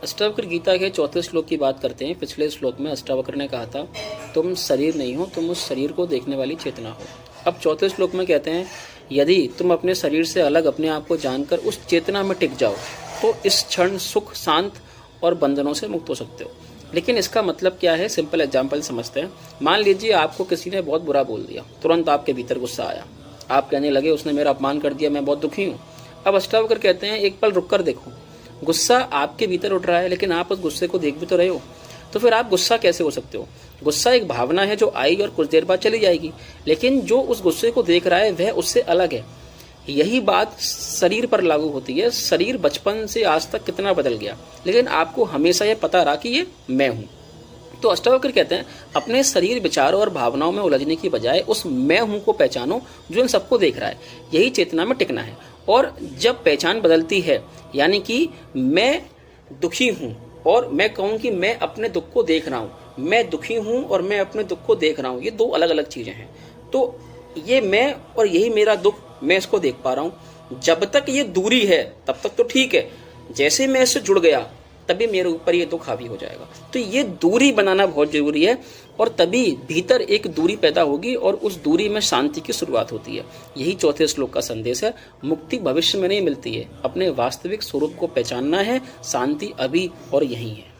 अष्टावक्र गीता के चौथे श्लोक की बात करते हैं। पिछले श्लोक में अष्टावक्र ने कहा था तुम शरीर नहीं हो, तुम उस शरीर को देखने वाली चेतना हो। अब चौथे श्लोक में कहते हैं यदि तुम अपने शरीर से अलग अपने आप को जानकर उस चेतना में टिक जाओ तो इस क्षण सुख, शांत और बंधनों से मुक्त हो सकते हो। लेकिन इसका मतलब क्या है, सिंपल एग्जाम्पल समझते हैं। मान लीजिए आपको किसी ने बहुत बुरा बोल दिया, तुरंत आपके भीतर गुस्सा आया, आप कहने लगे उसने मेरा अपमान कर दिया, मैं बहुत दुखी हूँ। अब अष्टावक्र कहते हैं एक पल रुक कर देखो, गुस्सा आपके भीतर उठ रहा है लेकिन आप उस गुस्से को देख भी तो रहे हो, तो फिर आप गुस्सा कैसे हो सकते हो? गुस्सा एक भावना है जो आई और कुछ देर बाद चली जाएगी, लेकिन जो उस गुस्से को देख रहा है वह उससे अलग है। यही बात शरीर पर लागू होती है। शरीर बचपन से आज तक कितना बदल गया, लेकिन आपको हमेशा यह पता रहा कि ये मैं हूँ। तो अष्टावक्र कहते हैं अपने शरीर, विचारों और भावनाओं में उलझने की बजाय उस मैं हूँ को पहचानो जो इन सबको देख रहा है। यही चेतना में टिकना है। और जब पहचान बदलती है, यानी कि मैं दुखी हूँ और मैं कहूँ कि मैं अपने दुख को देख रहा हूँ, मैं दुखी हूँ और मैं अपने दुख को देख रहा हूँ, ये दो अलग अलग चीजें हैं। तो ये मैं और यही मेरा दुख, मैं इसको देख पा रहा हूँ। जब तक ये दूरी है तब तक तो ठीक है, जैसे मैं इससे जुड़ गया तभी मेरे ऊपर ये दुख हावी हो जाएगा। तो ये दूरी बनाना बहुत जरूरी है और तभी भीतर एक दूरी पैदा होगी और उस दूरी में शांति की शुरुआत होती है। यही चौथे श्लोक का संदेश है। मुक्ति भविष्य में नहीं मिलती है, अपने वास्तविक स्वरूप को पहचानना है, शांति अभी और यहीं है।